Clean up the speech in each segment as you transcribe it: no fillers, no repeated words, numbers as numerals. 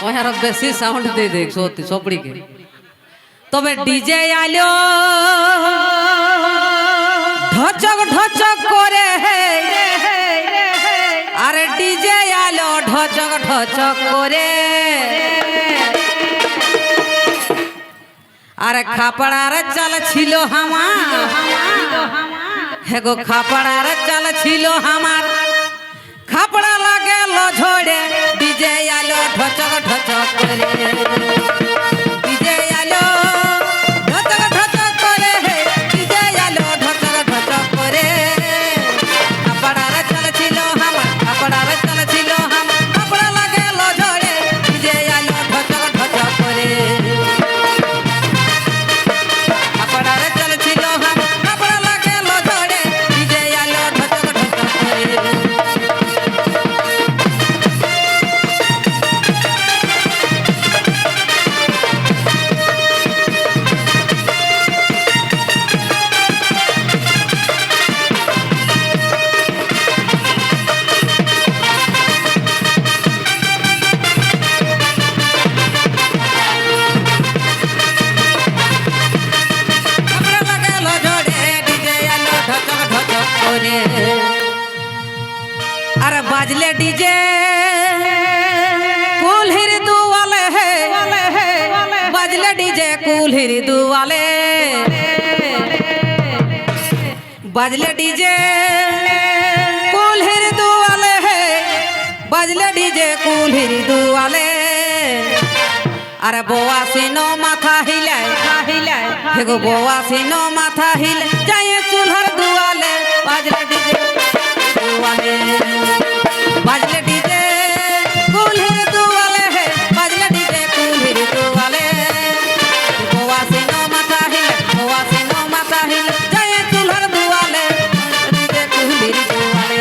ওই আর বেশি সাউন্ড দিয়ে দেখ সত্যি সপড়িকে। তবে ডিজে আলো ঢচক ঢচক করে, আরে ডিজে আলো ঢচক ঢচক করে, আরে খাপড়ার চাল ছিল আমার, হেগো খাপড়ার চাল ছিল আমার, খাপড়া লাগেল ঝড়ে ডিজে আলো ঢচক ঢচক করে, ডিজে আলো ঢচক ঢচক করে, ডিজে আলো ঢচক ঢচক করে, খাপড়ার চাল ছিল আমার, খাপড়ার চাল ছিল আমার, খাপড়া লাগেল ঝড়ে ডিজে আলো ঢচক ঢচক করে, খাপড়ার চাল ছিল আমার, খাপড়া লাগেল ঝড়ে ডিজে আলো ঢচক ঢচক করে। अरे बाजले डीजे कुल्हिर दुआले है, बाजले डीजे कुल्हिर दुआले, बाजले डीजे कुल्हिर दुआले है, बाजले डीजे कुल्हिर दुआले, अरे बोआ सिनो माथा हिलाए, एगो बोआ सिनो माथा हिलाए, जाए चूल्हर दुआले, बाजले डीजे दुआले, बाजले डीजे कुल्हिर दुआले है, बाजले डीजे कुल्हिर दुआले, बोआ सिनो माथा हिलाए, बोआ सिनो माथा हिलाए, जाए चूल्हर दुआले, डीजे कुल्हिर दुआले।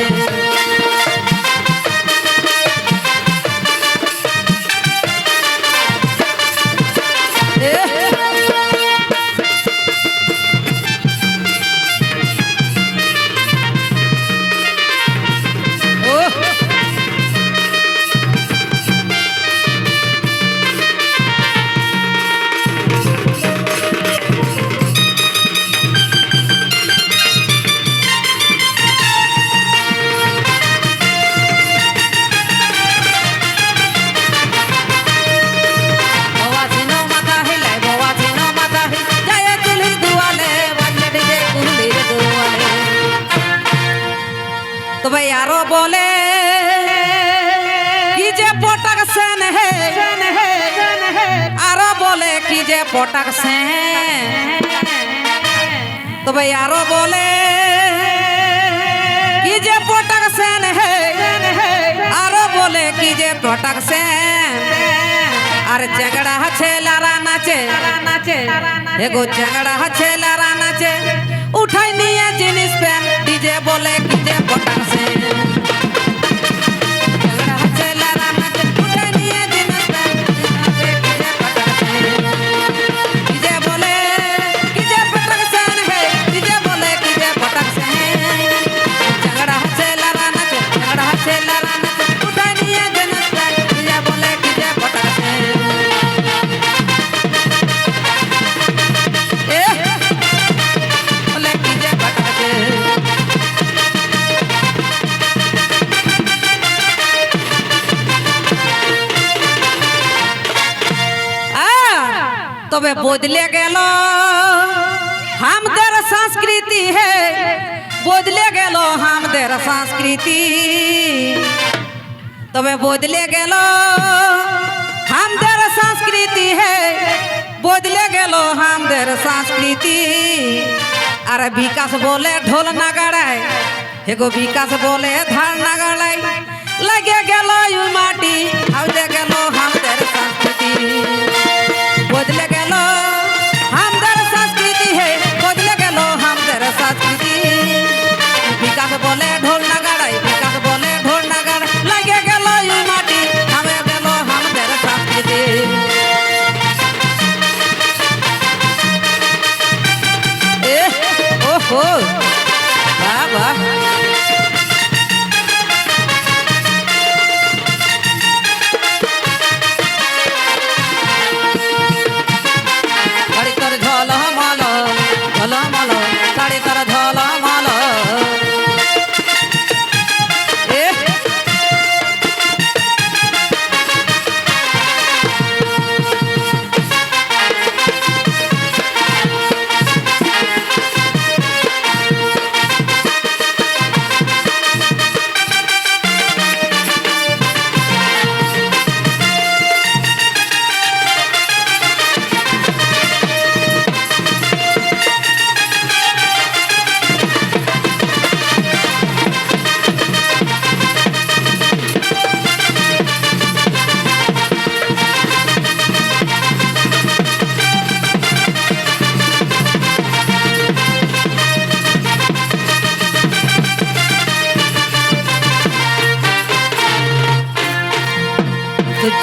तो भाई यारो बोले कि जे पोटक सेन है, आरो बोले कि जे पोटक सेन, तो भाई यारो बोले कि जे पोटक सेन है, आरो बोले कि जे पोटक सेन, अरे झगड़ा छेलारा नाचे, एगो झगड़ा छेलारा नाचे, उठाई निये जिनिस पेन, डीजे बोले कि जे पोटक सेन, झगड़ा छेलारा नाचे, उठाई निये जिनिस पेन, डीजे पोटक सेन, डीजे बोले कि जे पोटक सेन है, डीजे बोले कि जे पोटक सेन, झगड़ा छेलारा नाचे, उठाई निये जिनिस पेन, डीजे बोले कि जे पोटक सेन। तबे बदले गेलो हमदेर संस्कृति है, बदले गेलो हमदेर संस्कृति, तबे बदले गेलो हमदेर संस्कृति है, बदले गेलो हमदेर संस्कृति, अरे विकास बोले ढोल नगाड़ाई, एगो विकास बोले धार नगाड़ाई, लगे गेलो यू माटी, हवदे गेलो हमदेर संस्कृति, बदले गेलो हमदेर संस्कृति है, बदले गेलो हमदेर संस्कृति, विकास बोले ढोल नगाड़ाई, विकास बोले ढोल नगाड़ाई, लगे गेलो यू माटी, हमें गेलो हमदेर संस्कृति। ओहो वाह वाह।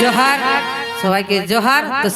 জোহার সবাইকে জোহার। তো